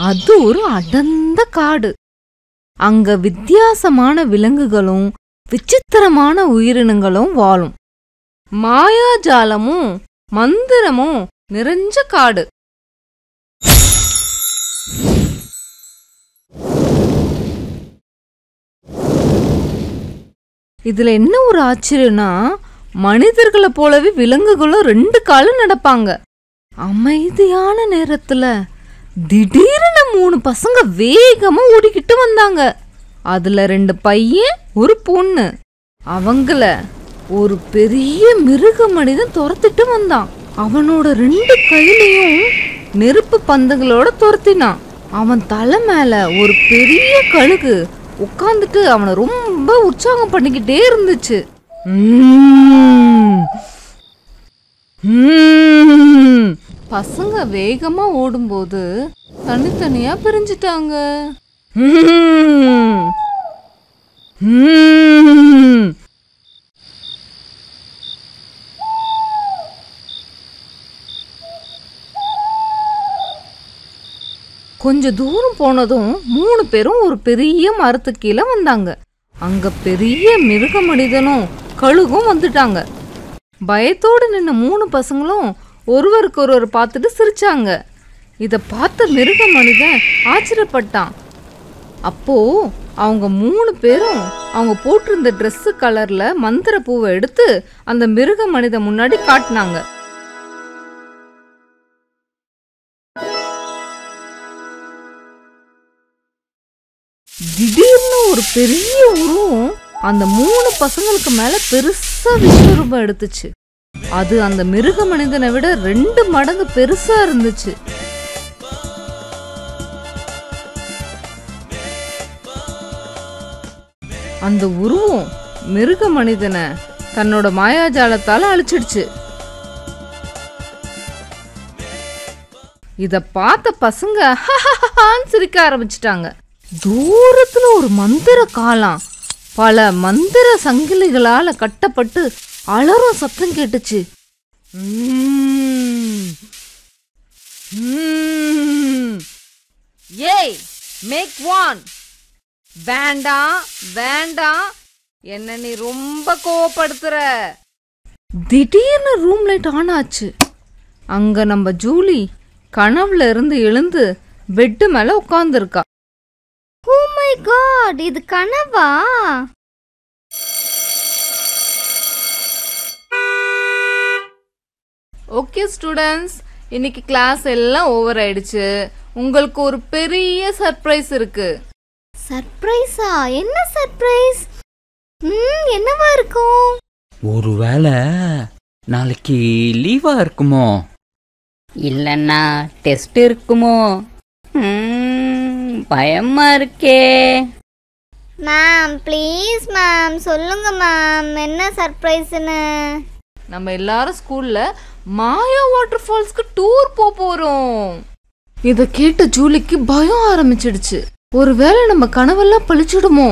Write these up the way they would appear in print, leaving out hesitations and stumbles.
அது ஒரு அடர்ந்த காடு. அங்க வித்தியாசமான விலங்குகளும் விசித்திரமான உயிரினங்களும் வாழும். மாயாஜாலமும் மந்திரமும் நிறைஞ்ச காடு. இதுல என்ன ஒரு ஆச்சரியம்னா, மனிதர்களை போலவே விலங்குகளும் 2 காலும் நடப்பாங்க. அமைதியான நேரத்துல திடீர்னு 3 பசங்க வேகமா ஓடிக்கிட்டு வந்தாங்க. அதுல 2 பையன் ஒரு பொண்ணு. அவங்கள ஒரு பெரிய மிருக மனிதன் துரத்திட்டு வந்தான். அவனோட 2 கையிலையும் நெருப்பு பந்துகளோட துரத்தினான். அவன் தலை மேல ஒரு பெரிய கழுகு உட்காந்துட்டு அவனை ரொம்ப உற்சாகம் பண்ணிக்கிட்டே இருந்துச்சு. பசங்க வேகமா ஓடும்போது தனித்தனியா பிரிஞ்சிட்டாங்க. கொஞ்ச தூரம் போனதும் 3 பேரும் ஒரு பெரிய மரத்துக்கு கீழே வந்தாங்க. அங்க பெரிய மிருக மனிதனும் கழுகும் வந்துட்டாங்க. பயத்தோடு நின்ன 3 பசங்களும் ஒருவருக்கு ஒருவர் பார்த்துட்டு சிரிச்சாங்க. இத பார்த்த மிருக மனிதன் ஆச்சரியப்பட்டான். அப்போ அவங்க 3 பேரும் அவங்க போட்டிருந்த ட்ரெஸ் கலர்ல மந்திர பூவை எடுத்து அந்த மிருக மனிதன் முன்னாடி காட்டினாங்க. திடீர்னு ஒரு பெரிய உருவம் அந்த 3 பசங்களுக்கு மேல பெருசா விஸ்வரூபம் எடுத்துச்சு. அது அந்த மிருக மனிதனை விட 2 மடங்கு பெருசா இருந்துச்சு. அந்த உருவம் மிருக மனிதனை தன்னோட மாயாஜாலத்தால அழிச்சிடுச்சு. இத பார்த்த பசங்க சிரிக்க ஆரம்பிச்சிட்டாங்க. தூரத்துல ஒரு மந்திர காலம் பல மந்திர சங்கிலிகளால கட்டப்பட்டு அலறும் சத்தம் கேட்டுச்சு. ஏய் மேக் ஒன். வேண்டாம் வேண்டாம், என்ன நீ ரொம்ப கோவப்படுத்துற. திடீர்னு ரூம் லைட் ஆன் ஆச்சு. அங்க நம்ம ஜூலி கனவுல இருந்து எழுந்து பெட்டு மேல உட்கார்ந்துருக்கா. ஓ மை காட், இது கனவா? ஓகே ஸ்டூடெண்ட்ஸ், இன்னைக்கு கிளாஸ் எல்லாம் ஓவர் ஆயிடுச்சு. உங்களுக்கு ஒரு பெரிய சர்ப்ரைஸ் இருக்கு. சர்ப்ரைஸா? என்ன சர்ப்ரைஸ்? என்னவா இருக்கும்? ஒருவேளை நாளைக்கு லீவா இருக்குமோ, இல்லன்னா டெஸ்ட் இருக்குமோ? பயமா இருக்கே. மேம் ப்ளீஸ் மேம் சொல்லுங்க மேம், என்ன சர்ப்ரைஸ்னு? நம்ம எல்லாரும் ஸ்கூல்ல மாயா வாட்டர் ஃபால்ஸ்க்கு டூர் போறோம். இத கேட்ட ஜூலிக்கு பயம் ஆரம்பிச்சிடுச்சு. ஒருவேளை நம்ம கனவெல்லாம் பழிச்சிடுமோ?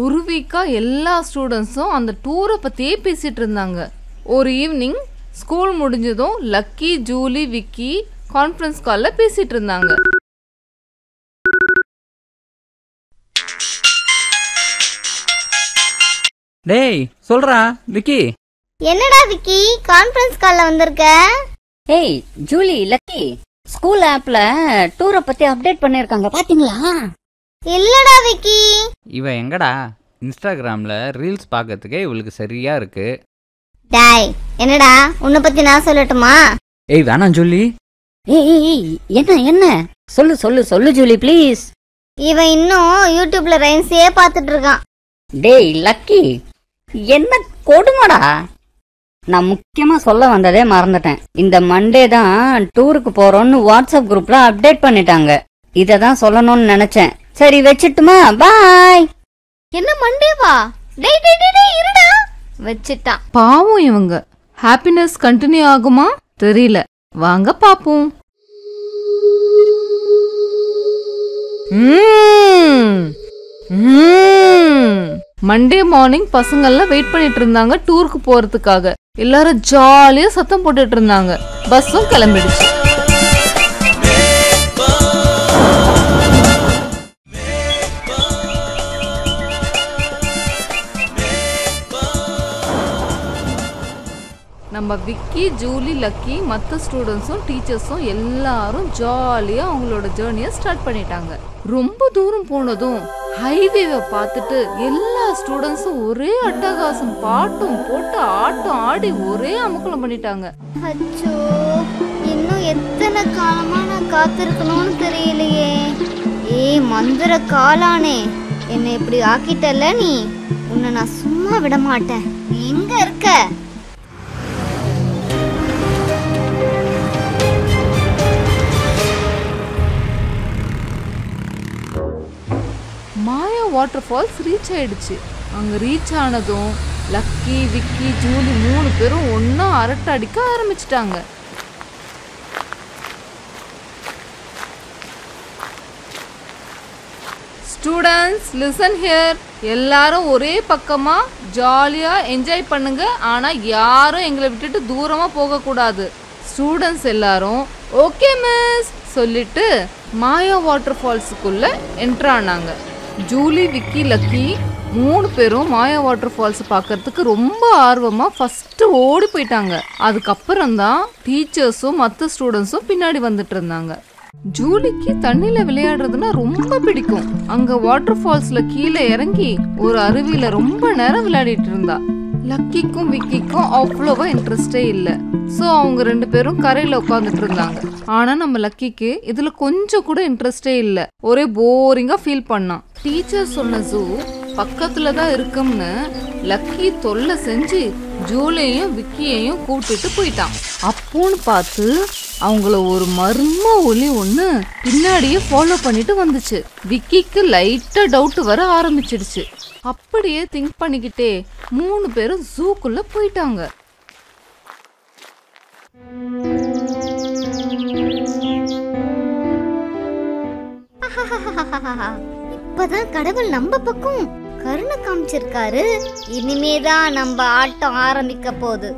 ஒரு வீக்கா எல்லா ஸ்டூடெண்ட்ஸும் அந்த டூரை பத்தியே பேசிட்டு இருந்தாங்க. ஒரு ஈவினிங் ஸ்கூல் முடிஞ்சதும் லக்கி, ஜூலி, விக்கி கான்ஃபரன்ஸ் கால்ல பேசிட்டு இருந்தாங்க. டேய் சொல்றா விக்கி. என்னடா விக்கி கான்ஃபரன்ஸ் கால்ல வந்திருக்க? ஏய் ஜூலி, லக்கி ஸ்கூல் ஆப்ல டூரை பத்தி அப்டேட் பண்ணிருக்காங்க, பாத்தீங்களா? இல்லடா விக்கி. இவ எங்கடா இன்ஸ்டாகிராம்ல ரீல்ஸ் பார்க்கறதுக்கே இவளுக்கு சரியா இருக்கு. டாய் என்னடா, உன்னை பத்தி நான் சொல்லட்டுமா? ஏய் வேணாம் ஜூலி. ஏய் என்ன என்ன சொல்லு சொல்லு சொல்லு ஜூலி ப்ளீஸ். இவன் இன்னும் யூடியூப்ல ரைம்ஸே பார்த்துட்டு இருக்கான். டேய் லக்கி, என்ன கொடுமடா. நான் முக்கியமா சொல்ல வந்ததே மறந்துட்டேன். இந்த மண்டே தான் டூருக்கு போறோம்னு வாட்ஸ்அப் குரூப்ல அப்டேட் பண்ணிட்டாங்க. இததான் சொல்லணும்னு நினைச்சேன். சரி வச்சிட்டுமா? பாய். என்ன மண்டேவா? டேய் டேய் டேய் இருடா. வச்சிட்டான். பாவம் இவங்க. ஹாப்பினஸ் கண்டினியூ ஆகுமா தெரியல. வாங்க பாப்போம். மண்டே மார்னிங் பசங்கள்லாம் வெயிட் பண்ணிட்டு இருந்தாங்க டூருக்கு போறதுக்காக. எல்லாரும் ஜாலியா சத்தம் போட்டுட்டு இருந்தாங்க. பஸ்ஸும் கிளம்பிடுச்சு. நம்ம விக்கி, ஜூலி, லக்கி, மற்ற ஸ்டூடெண்ட்ஸும் டீச்சர்ஸும் எல்லாரும் ஜாலியாக அவங்களோட ஜேர்னியை ஸ்டார்ட் பண்ணிட்டாங்க. ரொம்ப தூரம் போனதும் ஹைவேவை பார்த்துட்டு எல்லா ஸ்டூடெண்ட்ஸும் ஒரே அட்டகாசம், பாட்டும் போட்டு ஆட்டம் ஆடி ஒரே அமக்கலம் பண்ணிட்டாங்க. அச்சோ, இன்னும் எத்தனை காலமா நான் காத்திருக்கணும்னு தெரியலையே. மந்திர காலானே, என்னை இப்படி ஆக்கிட்டல நீ. உன்னை நான் சும்மா விட மாட்டேன். எங்க இருக்க? மாயா வாட்டர் ஃபால்ஸ் ரீச் ஆயிடுச்சு. அங்க ரீச் ஆனதும் லக்கி, விக்கி, ஜூலி 3 பேரும் ஒன்னா அரட்டை அடிக்க ஆரம்பிச்சிட்டாங்க. Students listen here. எல்லாரும் ஒரே பக்கமா ஜாலியா என்ஜாய் பண்ணுங்க. ஆனா யாரும் எங்களை விட்டுட்டு தூரமா போக கூடாது. ஸ்டூடெண்ட்ஸ் எல்லாரும் ஓகே மிஸ் சொல்லிட்டு மாயா வாட்டர் ஃபால்ஸுக்குள்ள என்டர் ஆனாங்க. ஜூலி, விக்கி, லக்கி 3 பேரும் மாயா வாட்டர் ஃபால்ஸ் பார்க்கறதுக்கு ரொம்ப ஆர்வமா ஃபர்ஸ்ட் ஓடி போயிட்டாங்க. அதுக்கப்புறம் தான் டீச்சர்ஸும் மற்ற ஸ்டூடெண்ட்ஸும் பின்னாடி வந்துட்டு இருந்தாங்க. ஜூலிக்கு தண்ணியில விளையாடுறதுன்னா ரொம்ப பிடிக்கும். அங்க வாட்டர் ஃபால்ஸ்ல கீழே இறங்கி ஒரு அருவியில ரொம்ப நேரம் விளையாடிட்டு இருந்தா. லக்கிக்கும் விக்கிக்கும் அவ்வளவா இன்ட்ரெஸ்டே இல்ல. சோ அவங்க 2 பேரும் கரையில உட்காந்துட்டு இருந்தாங்க. ஆனா நம்ம லக்கிக்கு இதுல கொஞ்சம் கூட இன்ட்ரெஸ்டே இல்ல. ஒரே போரிங்கா ஃபீல் பண்ணான். டீச்சர் சொன்ன ஜூ பக்கத்துல தான் இருக்கும்னு லக்கி தொல்லை செஞ்சு ஜூலியையும் விக்கியையும் கூட்டிட்டு போயிட்டான். அப்போன்னு பார்த்து அவங்கள ஒரு மர்ம ஒலி ஒண்ணு பின்னாடியே ஃபாலோ பண்ணிட்டு வந்துச்சு. விக்கிக்கு லைட்டா டவுட் வர ஆரம்பிச்சிடுச்சு. அப்படியே திங்க் பண்ணிக்கிட்டே 3 பேரும் ஜூக்குள்ள போயிட்டாங்க. இப்பதான் கடவுள் நம்ம பக்கம் கருணை காமிச்சிருக்காரு. இனிமேதான் நம்ம ஆட்டம் ஆரம்பிக்க போகுது.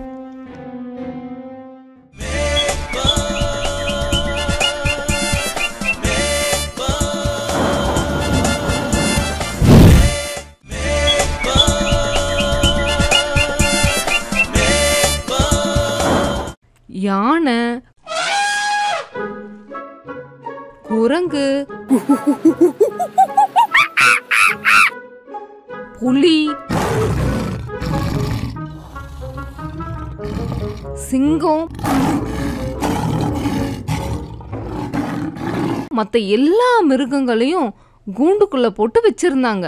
யானை, குரங்கு, புலி, சிங்கம், மத்த எல்லா மிருகங்களையும் கூண்டுக்குள்ள போட்டு வச்சிருந்தாங்க.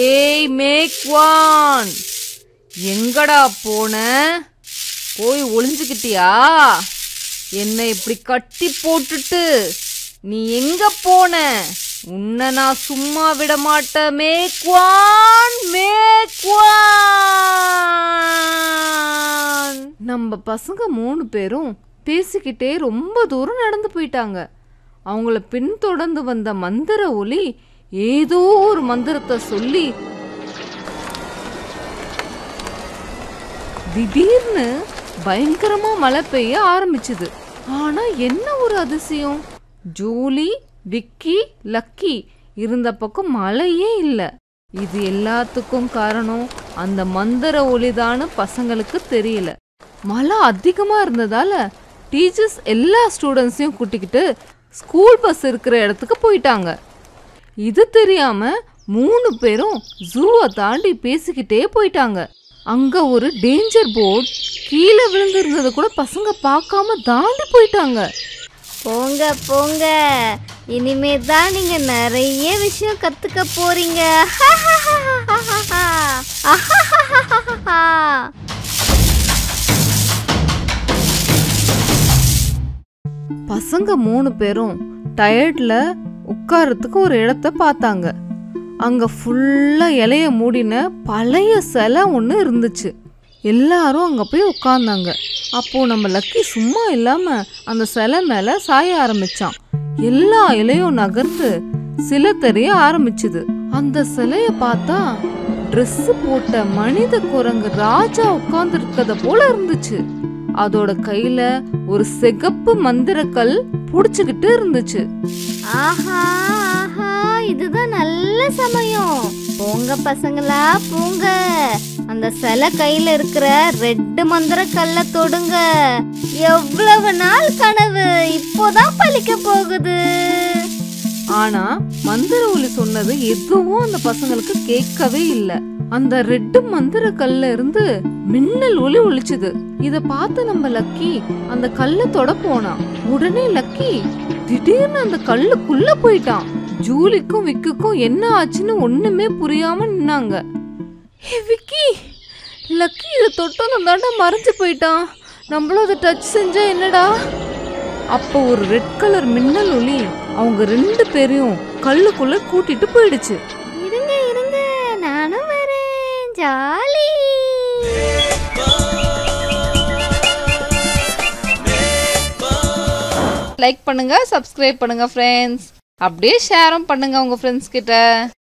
ஏய் மேக்வான், எங்கடா போன? போய் ஒளிஞ்சுக்கிட்டியா? என்னை இப்படி கட்டி போட்டுட்டு நீ எங்க போன? உன்னை நான் சும்மா விட மாட்டேன் மேக்வான், மேக்வான். நம்ம பசங்க 3 பேரும் பேசிக்கிட்டே ரொம்ப தூரம் நடந்து போயிட்டாங்க. அவங்கள பின்தொடர்ந்து வந்த மந்திர ஒலி ஏதோ ஒரு மந்திரத்தை சொல்லி திடீர்னு பயங்கரமா மழை பெய்ய ஆரம்பிச்சுது. ஆனா என்ன ஒரு அதிசயம், ஜூலி, விக்கி, லக்கி இருந்த பக்கம் மழையே இல்ல. இது எல்லாத்துக்கும் காரணம் அந்த மந்திர ஒலிதான்னு பசங்களுக்கு தெரியல. மழை அதிகமா இருந்ததால டீச்சர்ஸ் எல்லா ஸ்டூடெண்ட்ஸையும் கூட்டிக்கிட்டு ஸ்கூல் பஸ் இருக்கிற இடத்துக்கு போயிட்டாங்க. இது தெரியாம 3 பேரும் ஜூவை தாண்டி பேசிக்கிட்டே போயிட்டாங்க. அங்க ஒரு டேஞ்சர் போர்ட் கீழே விழுந்திருந்ததை கூட பசங்க பார்க்காம தாண்டி போயிட்டாங்க. போங்க போங்க, இனிமே தான் நீங்க நிறைய விஷயம் கத்துக்க போறீங்க. பசங்க 3 பேரும் டயர்ட்ல உட்காரத்துக்கு ஒரு இடத்த பார்த்தாங்க. அங்க ஃபுல்லா இலைய மூடின பழைய சிலை ஒன்று இருந்துச்சு. எல்லாரும் அங்க போய் உட்கார்ந்தாங்க. அப்போ நம்ம லக்கி சும்மா இல்லாம அந்த சிலை மேல சாய ஆரம்பிச்சான். எல்லா இலையும் நகர்ந்து சிலை தெரிய ஆரம்பிச்சுது. அந்த சிலைய பார்த்தா ட்ரெஸ் போட்ட மனித குரங்கு ராஜா உட்கார்ந்து இருக்கத போல இருந்துச்சு. அதோட கையில ஒரு சிகப்பு மந்திரக்கல் புடிச்சுக்கிட்டு இருந்துச்சு. ஆஹா ஆஹா, இதுதான் நல்ல சமயம். போங்க பசங்களா போங்க, அந்த சிலை கையில இருக்கிற ரெட் மந்திர கல்ல தொடுங்க. எவ்வளவு நாள் கனவு இப்போதான் பலிக்க போகுது. ஆனா மந்திர ஒலி சொன்னது எதுவும் அந்த பசங்களுக்கு கேட்கவே இல்ல. அந்த ரெட்டு மந்திர கல்ல இருந்து மின்னல் ஒலி ஒலிச்சுது. இத பார்த்து நம்ம லக்கி அந்த கல்ல தொட போனான். உடனே லக்கி திடீர்னு அந்த கல்லுக்குள்ள போயிட்டான். ஜூலிக்கும் விக்குக்கும் என்ன ஆச்சுன்னு ஒண்ணுமே புரியாம நின்னாங்க. விக்கி, லக்கி இதை தொட்டோம் தாண்டா மறைஞ்சு போயிட்டான். நம்மளும் அதை டச் செஞ்சா என்னடா? அப்போ ஒரு ரெட் கலர் மின்னல் ஒலி அவங்க 2 பேரையும் கல்லுக்குள்ள கூட்டிட்டு போயிடுச்சு. இருங்க இருங்க, நானும் வரேன், ஜாலி. லைக் பண்ணுங்க, சப்ஸ்கிரைப் பண்ணுங்க ஃப்ரெண்ட்ஸ். அப்படியே ஷேரும் பண்ணுங்க உங்க ஃப்ரெண்ட்ஸ் கிட்ட.